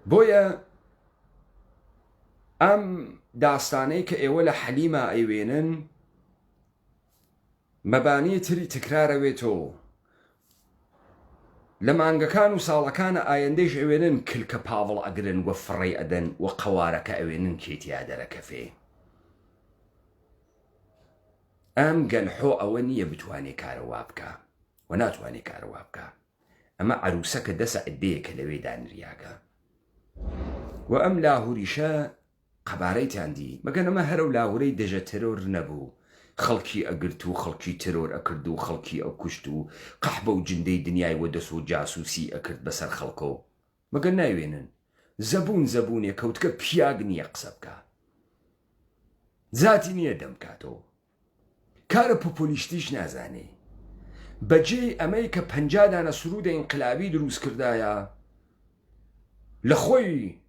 بۆیە ئەم داستانەی کە ئێوە لە حەلیمە ئەیوێنن مەبانی تری تکرارەوێتەوە لە مانگەکان و ساڵەکانە ئایندەیش ئەوێنن کلکە پاوڵ ئەگرن وە فڕێ ئەدەن وە قەوارەکە ئەوێنن کێتیا دەرەکەفێ ئەم گەلحۆ ئەوە نییە بتوانێت کارەوا بکە و ناتوانێت کارەوا بکە ئەمە عروسەکە دەسە ئەدەیە کە لەوێ دانریاگە و ئەم لاهوریشە قەبارەیتان دی مەگەن ئەمە هەرە و لاهورەی دەژە تەرۆر نەبوو خەڵکی ئەگرت و خەڵکی تەرۆر ئەکرد و خەڵکی ئەو کوشت و قەحبە و جندەی دنیای وە دەس و جاسووسی ئەکرد بەسەر خەڵکۆ مەگەن ناوێنن زەبوونێ کەوتکە پیاگ نییە قسە بکە زاتی نییە دەمکاتەوە کارە پۆپۆلیشتیش نازانێ بەجێ ئەمەی کە 50 دانە سرودە ئینقلابی دروست کردایە لە خۆی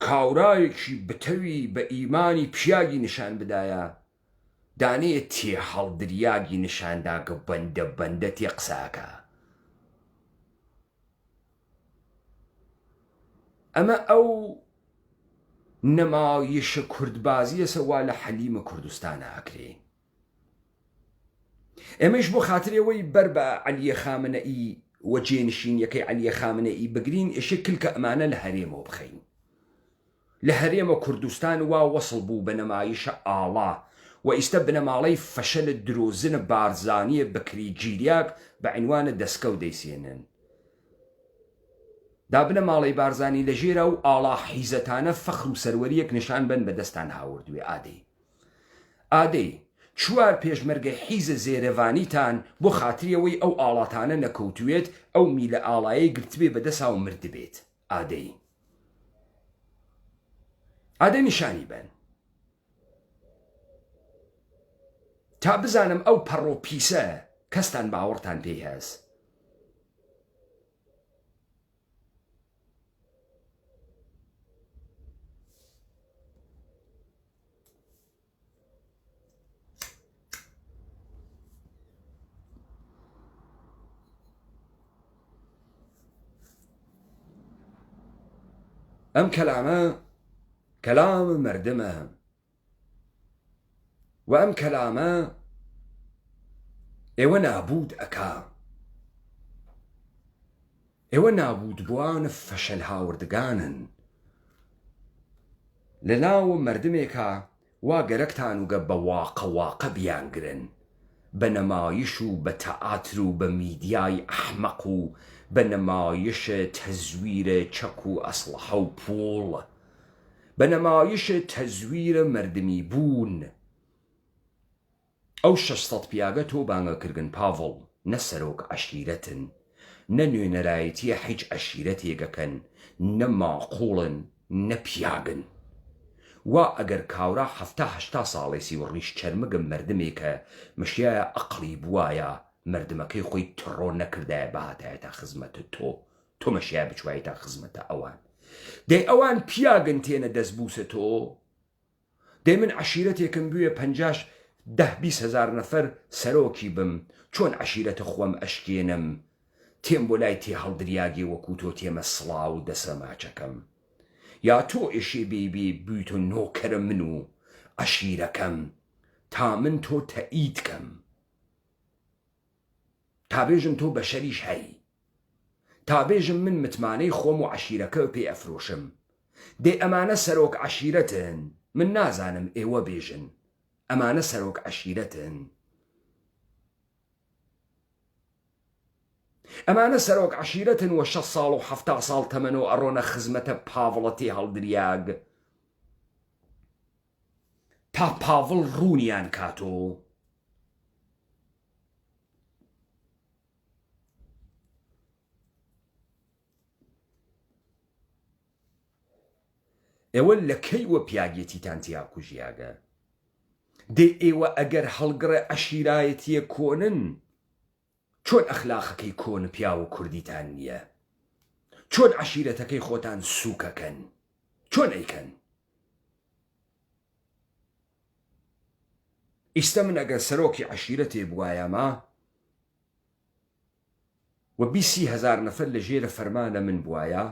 کاورایەکی بتەوی بە ئیمانی پیاگی نیشان بدایە دانەیە تێ هەڵدریاگی نیشانداگە بەندە تێ قساکە ئەمە ئەو نەمایشە کوردبازیە سەوا لە حەلیمە کوردستانە ئەکرێ ئێمەش بۆ خاترەوەی بەر بە عەلیە خامنەئی وە جێنشینیەکەی عەلیە خامنەئی بگرین ئێشە کلکە ئەمانە لە هەرێمەوە بخەین لە هەرێمە کوردستان وا وەسڵ بوو بە نەمایشە ئاڵا و ئیستە بنەماڵەی فەشەلە درۆزنە بارزانیە بەکری گیریاک بە عنوانە دەسکە و دەیسێنن دا بنەماڵەی بارزانی لە ژێرە و ئاڵا حیزەتانە فەخر و سەروەریەک نیشان بن بە دەستان هاوردوێ ئادەی چوار پێشمەرگە حیزە زێرەڤانیتان بۆ خاتریەوەی ئەو ئاڵاتانە نەکەوتوێت ئەو میلە ئاڵایەی گرتبێ بەدەسا و مردبێت ئادەی نیشانی بن تا بزانم ئەو پەڕۆ پیسە کەستان باوەڕتان پێی هەست ئەم کەلامە کەلام مردمە و ئەم کەلامە ئێوە نابود ئەکا ئێوە نابود بووانە فەشەل هاوردگانن لە ناو مردمێکە وا گەرەکتان وگە بە واقە بیانگرن بە نەمایش و بە تەئاتر و بە میدیای ئەحمەق و بە نەمایشە تەزویرە چەک و ئەسلحە و پوڵ بە نەمایشە تەزویرە مردمی بوون ئەو 600 پیاگە تۆ بانگەکردن پاڤڵ نە سەرۆک عەشیرەتن نە نوێنەرایەتیە هیچ عەشیرەتێگەکەن نە ماقوڵن نە پیاگن وا ئەگەر کاورا 70 ساڵی سیوەڕیش چەرمەگەم مردمێکە مشیایە ئەقڵی بوایە مردمەکەی خۆی تڕۆ نەکردایە بەهاتایەتە خزمەتە تۆ مەشیای بچوایەتە خزمەتە ئەوان دەی ئەوان پیاگن تێنە دەستبوسە تۆ دەی من عەشیرەتێکم بووە 50-20 هزار نەفەر سەرۆکی بم چۆن عەشیرەتە خۆم ئەشکێنم تێم بۆ لای تێ هەڵدریاگی وەکو تۆ تێمە سڵاو و دەسەماچەکەم یا تۆ ئێشێ بێبێ بوویتۆ نۆکەرە من و عەشیرەکەم تا من تۆ تەئیدکەم تا بێژم تۆ بەشەریش هەی تا بێژم من متمانەی خۆم و عەشیرەکە پێ ئەفرۆشم دێ ئەمانە سەرۆک عەشیرەتن من نازانم ئێوە بێژن ئەمانە سەرۆک عەشیرەتن ئەمانە سەرۆک عەشیرەتن و 6 ساڵ و 70 ساڵ تەمەنەوە ئەڕۆنە خزمەتە پاڤڵەتی هەڵدریاگ تا پاڤڵ ڕوونیان کاتۆ ئێوە لە کەیوە پیاگێتیتان تیا کوژیاگە دێ ئێوە ئەگەر هەڵگڕە عەشیرایەتیە کۆنن چۆن ئەخلاقەکەی کۆن پیاوە کوردیتان نییە چۆن عەشیرەتەکەی خۆتان سووکەکەن چۆن ئەیکەن ئیستە من ئەگەر سەرۆکی عەشیرەتێ بوایەما و 20 هزار نەفەر لە ژێرە فەرمانە من بوایە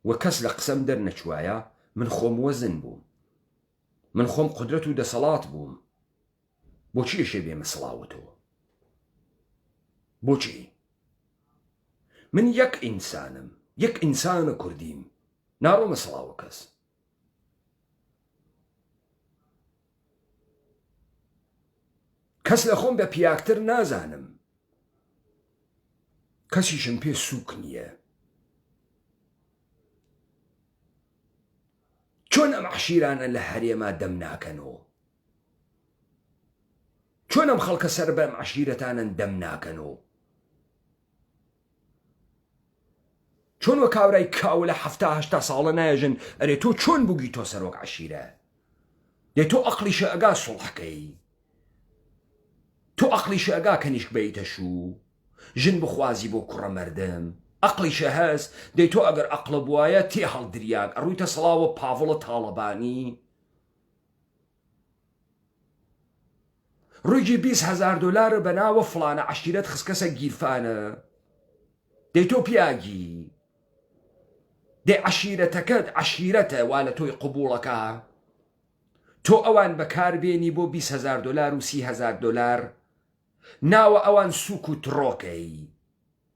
وكس لقسم در نچوايا من خوم وزن بوم من خوم قدرت و دەسەڵات بووم بۆچی ئێشێ بێمە سڵاوەتەوە بۆچی من یەک ئینسانم یەک ئینسانە کوردیم ناڕۆمە سڵاوە کەس کەس لە خۆم بە پیاکتر نازانم کەسیشم پێ سووک نییە چۆن ئەم عەشیرانە لە هەرێما دەم ناکەنەوە چۆن ئەم خەڵکە سەر بەم عەشیرەتانن دەم ناکەنەوە چۆن وە کاورای کاو لە 70-80 ساڵە نایژن ئەرێ تۆ چۆن بووگی تۆ سەرۆک عەشیرە دێ تۆ ئەقلیشە ئەگا سوڵحکەی تۆ ئەقلیشە ئەگا کەنیشک بەیتە شوو ژن بخوازی بۆ کوڕە مەردم ئەقلیشە هەست دەی تۆ ئەگەر ئەقلە بوایە تێ هەڵدریاک ئەڕوویتە سڵاوە پاڤڵە تاڵەبانی ڕوویگی 20,000 دۆلارە بەناوە فڵانە عەشیرەت خسکەسە گیرفانە دەی تۆ پیاگی دەی عەشیرەتەکەت عەشیرەتە وا لە تۆی قبوڵەکە تۆ ئەوان بەکاربێنی بۆ 20,000 دۆلار و 30,000 دۆلار ناوە ئەوان سووک و تڕۆکەی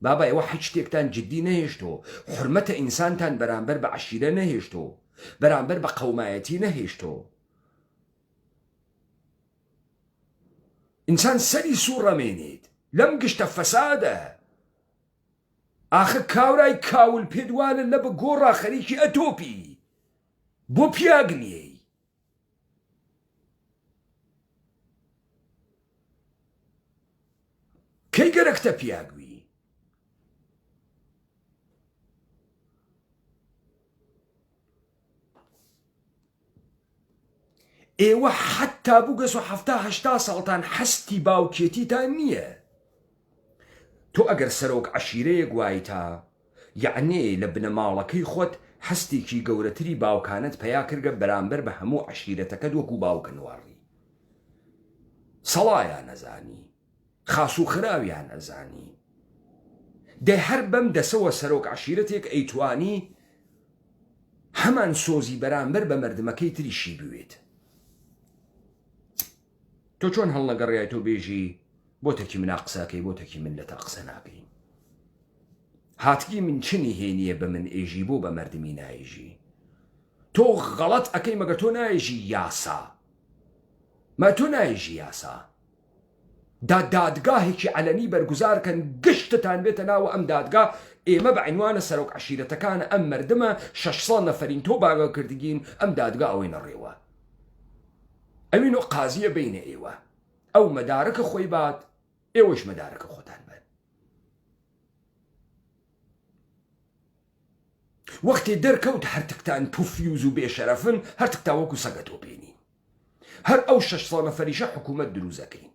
بابا ئێوە هیچ شتێکتان جددی نەهێشتۆ حرمەتە ئینسانتان بەرامبەر بە عەشیرە نەهێشتۆ بەرامبەر بە قەومایەتی نەهێشتۆ ئینسان سەری سوڕەمێنێت لەم گشتە فەسادە ئاخە کاورای کاول پێدوانن لە بە گۆڕا خەریکی ئەتۆپی بۆ پیاگنیەی کەی گەرەکتە پیاگوی ئێوە حتا بووگەس و 70-80 ساڵتان هەستی باوکێتیتان نییە تۆ ئەگەر سەرۆک عەشیرەیەک وایتا یعنێ لە بنەماڵەکەی خۆت هەستێکی گەورەتری باوکانت پەیا کردگە بەرامبەر بە هەموو عەشیرەتەکەت وەکو باوکنواری سەڵایان نەزانی خاس و خراویان نەزانی دەی هەر بەم دەسەوە سەرۆک عەشیرەتێک ئەیتوانی هەمان سۆزی بەرامبەر بە مردمەکەی تریشی بوێت تۆ چۆن هەڵ نەگەڕیای تۆ بێژی بۆ تەکی منە قساکەی بۆ تەکی من لە تا قسە ناکەی هاتگی من چنی هێنیە بە من ئێژی بۆ بە مردمی نایژی تۆ غەڵەت ئەەکەی مەگە تۆ نایژی یاسا ما تۆ نایژی یاسا دادگاهێکی عەلەنی بەرگوزارکەن گشتتان بێتە ناوە ئەم دادگا ئێمە بە عینوانە سەرۆک عەشیرەتەکانە ئەم مردمە 600 نەفەرین تۆ باگەکردگین ئەم دادگا ئەوەی نەڕێوە ئەوینۆ قازیە بینە ئێوە ئەو مەدارکە خۆی بات ئێوەش مەدارکە خۆتان بن وەختی دەرکەوت هەرتکتان پوفیوز و بێشەرەفن هەرتکتا وەکو سەگە تۆ بینی هەر ئەو 600 نەفەریشە حکوومەت دروزەکەین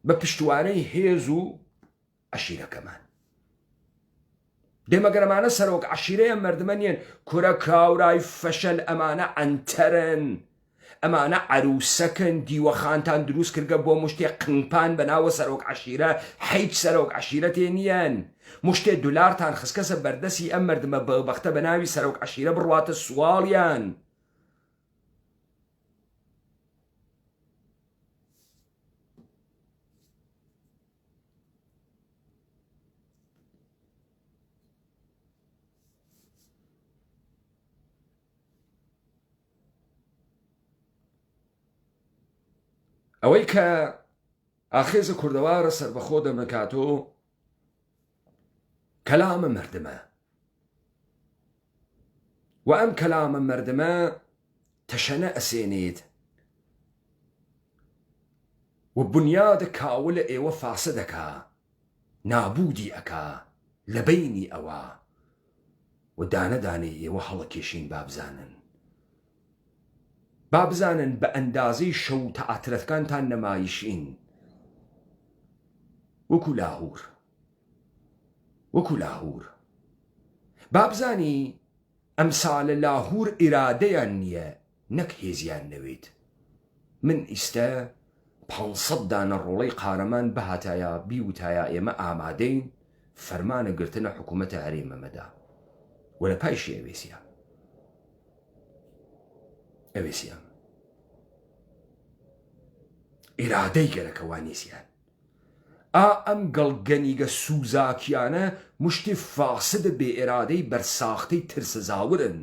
بە پشتوانەی هێز و عەشیرەکەمان دێمەگەرەمانە سەرۆک عەشیرەیە مردمە نیەن کورە کاورای فەشەل ئەمانە ئەنتەرن ئەمانە عەروسەکن دیوەخانتان دروست کردگە بۆ مشتێ قنگپان بەناوە سەرۆک عەشیرە هیچ سەرۆک عەشیرەتێ نیەن مشتێ دولارتان خسکەسە بەردەسی ئەم مردمە بەبەختە بە ناوی سەرۆک عەشیرە بڕواتە سواڵیان ئەوەی کە ئاخێزە کوردەوارە سەربەخۆ دەمەکاتۆ کەلامە مردمە و ئەم کەلامە مردمە تەشەنە ئەسێنێت و بنیادە کاوە لە ئێوە فاسە دەکا نابودی ئەکا لە بەینی ئەوە و دانەدانێ ئێوە هەڵەکێشین بابزانن بە ئەندازەی شەو تەئاترەکانتان نەمایشین وەکو لاهور بابزانی ئەمسالە لاهور ئیرادەیان نییە نەک هێزیان نەوێت من ئیستە 500 دانە ڕۆڵەی قارەمان بەهاتایە بیوتایە ئێمە ئامادەین فەرمانە گرتنە حکوومەتە هەرێمەمەدا و لە پایشی ئەوێسیە ئیرادەی گەرەکەوانیسیان ئەم گەڵگەنیگە سوزاکیانە مشتی فاسد بێ ئێرادەی بەرساختەی ترسە زاورن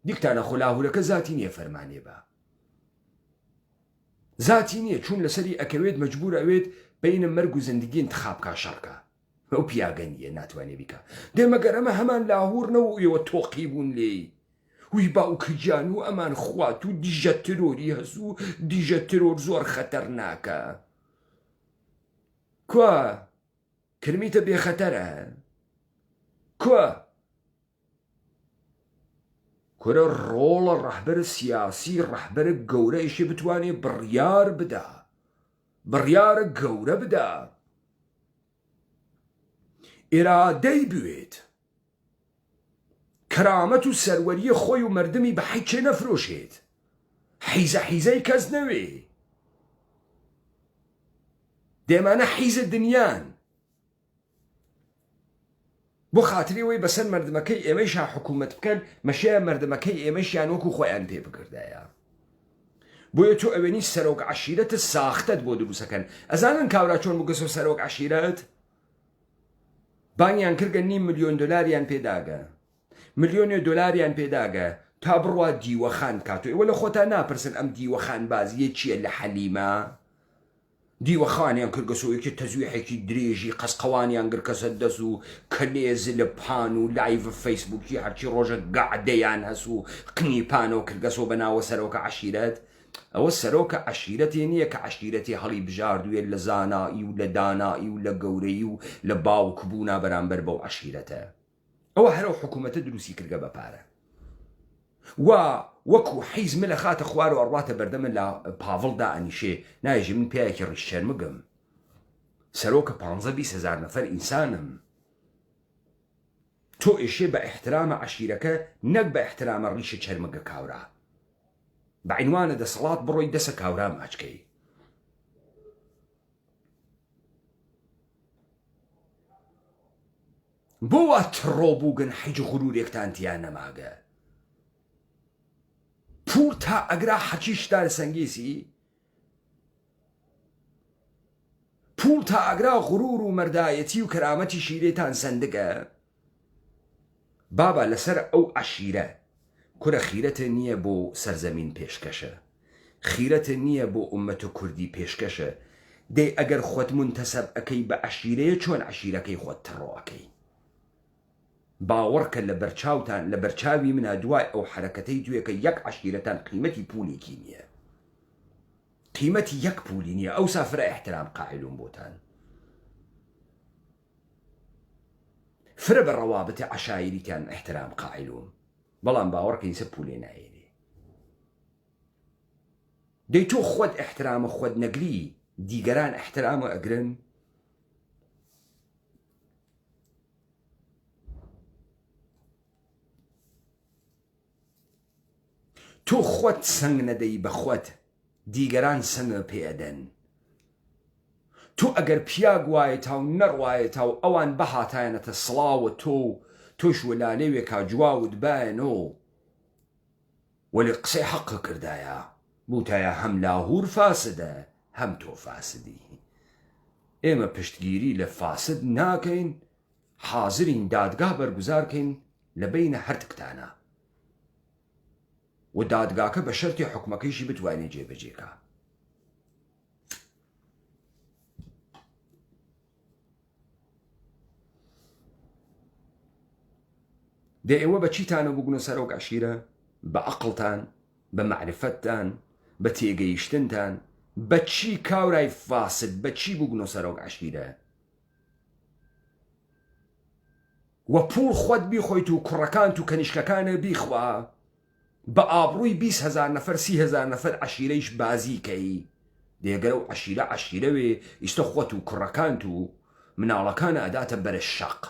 دیکتانە خۆلاهورەکە زاتی نییە فەرمانێ بە زاتی نییە چون لەسەری ئەکەوێت مەجبور ئەوێت بینە مەرگ و زندگی انتخابکە شەڕکە ئەو پیاگەنیە ناتوانێ بیکە دێمەگەر ئەمە هەمان لاهورنەوە و ئێوە تۆقی بوون لێ وی باوکجان و ئەمان خوات و دیژە ترۆری هەست و دیژە ترۆر زۆر خەتەرناکە کوە کرمیتە بێخەتەرە کوە کورە ڕۆڵە ڕەحبەرە سیاسی ڕەحبەرە گەورەیشی بتوانێ بڕیارە گەورە بدا ئێرادەی بوێت کەرامەت و سەروەریە خۆی و مردمی بە حیچێ نەفرۆشێت حیزەی کەس نەوێ دێمانە حیزە دنیان بۆ خاتریەوەی بەسەر مردمەکەی ئێمەش حکوومەت بکەن مەشەیە مردمەکەی ئێمەشیان وەکو خۆیان پێ بکردایە بۆیە تۆ ئەوێنی سەرۆک عەشیرەتە ساختت بۆ دروستەکەن ئەزانن کاورا چۆن بگەسۆ سەرۆک عەشیرەت بانیان کردگە $5 ملیۆن پێداگە $1 ملیۆن پێداگە تا بڕوا دیوەخان کاتۆ ئێوە لە خۆتان ناپرسن ئەم دیوەخان بازیە چییە لە حەلیمە دیوەخانیان کردگەسۆیەکی تەزویحێکی درێژی قەسقەوانیان گرکەسە دەست و کەلێز لە پان و لایڤ فەیسبووکی هەرچی ڕۆژە گەعدەیان هەست و قنیپانەوە کردگەسۆ بەناوە سەرۆکە عەشیرەت ئەوە سەرۆکە عەشیرەتێ نییە کە عەشیرەتی هەڵی بژاردوێت لە زانایی و لە دانایی و لە گەورەی و لە باوکبوونا بەرامبەر بەو عەشیرەتە ئەوە هەرەو حکوومەتە دروستی کردگە بە پارە وەکو حیزمە لە خاتە خوار و ئەڕواتە بەردەمە لە پاڤڵدا ئەنیشێ نایژی من پیاەکی ڕیشچەرمگم سەرۆکە 15-20 نەفەر ئینسانم تۆ ئێشێ بە ئەحترامە عەشیرەکە نەک بە ئەحترامە ڕیشە چەرمگە کاورا بە عینوانە دەسەڵات بڕۆی دەسە کاورا ماچکەی بۆ وا تڕۆبووگن حیج و غورورێکتانتیان نەماگە پول تا ئەگرا حەچیشتا لە سەنگیسی پول تا ئەگرا غورور و مەردایەتی و کەرامەتی شیرێتان سندگە بابا لەسەر ئەو عەشیرە کورە خیرەتە نییە بۆ سەرزەمین پێشکەشە خیرەتە نییە بۆ ئومەتە کوردی پێشکەشە دەی ئەگەر خۆت منتەسەب ئەەکەی بە عەشیرەیە چۆن عەشیرەکەی خۆت تڕۆەکەی باوەڕکە لە بەرچاوتان لە بەرچاوی منە دوای ئەو حرەکەتەی دوێکە یەک عەشیرەتان قیمەتی پولێکی نییە قیمەتی یەک پولی نییە ئەو سافرە ئەحترام قائلون بۆتان فرە بە ڕەوابەتە عەشایریتان ئەحترام قائلون بەڵام باوەڕکەی سە پولێ نایێنێ دەی تۆ خۆت ئەحترامە خۆت نەگری دیگەران ئەحترامە ئەگرن تۆ خۆت سنگ نەدەی بە خۆت دیگەران سنگە پێدەن تۆ ئەگەر پیاگ وایەتا و نەڕوایەتا و ئەوان بەهاتایەنەتە سڵاوە تۆش وەلانەوێکا جواوت باەنەوە وەلی قسەی حەقە کردایە بوتایە هەم لاهور فاسدە هەم تۆ فاسدی ئێمە پشتگیری لە فاسد ناکەین حازرین دادگا بەرگوزارکەین لە بینە هەرتکتانە و دادگاکە بە شەرتی حکومەکەیشی بتوانێت جێبەجێکە دە ئێوە بە چیتانە بگونە سەرۆک عەشیرە بە عەقڵتان بە معرفەتتان بە تێگەیشتنتان بە چی کاورای فاسد بە چی بگونە سەرۆک عەشیرە وە پوڵ خۆت بیخۆیت و کوڕەکانت و کەنیشکەکانە بیخوا بە ئابڕووی 20,000 نەفەر 30,000 نەفەر عەشیرەیش بازیکەی دێگەرە و عەشیرە عەشیرەوێ ئیستە خۆت و کوڕەکانت و مناڵەکانە ئەداتە بەرە شەق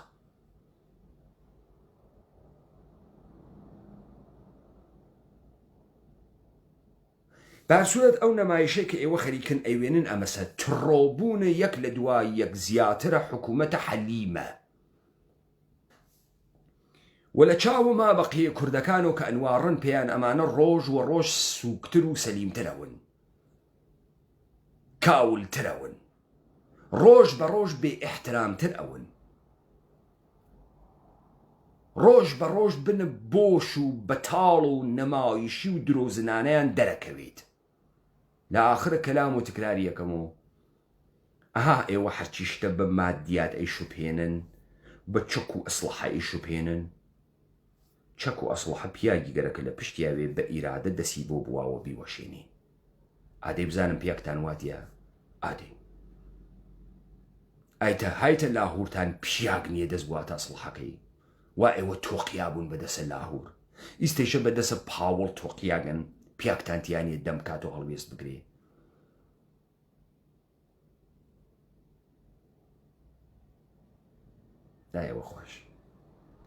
باسوورەت ئەو نەمایشەی کە ئێوە خەریکن ئەیوێنن ئەمەسە تڕۆبوونە یەک لە دوای یەک زیاترە حکوومەتە حەلیمە ولا چاو ما بقي كردكانو كأنوارن بيان أمان الروج وروج سوكترو سليم ترون كاول ترون روج بروج باحترام ترون روج بروج بن بوش وبطال ونمايشي ودروزنانيان دركويت لآخر كلام وتكراري كمو ايوه حرچيشتا بماديات اي شبهينن بچكو اصلحة اي شبهينن چەک و ئەسڵحە پیاگی گەرەکە لە پشتیاوێ بە ئیرادە دەسی بۆ بواوە بیوەشێنی ئادەی بزانم پیاکتان واتیە ئادەی ئایتە هایتە لاهورتان پیاگ نییە دەست بواتە ئەسڵحەکەی وا ئێوە تۆقیا بوون بەدەسە لاهور ئیستێشە بەدەسە پاوەڵ تۆقیاگەن پیاکتانتیانێ دەم کات و هەڵوێست بگرێ دایەوە خۆش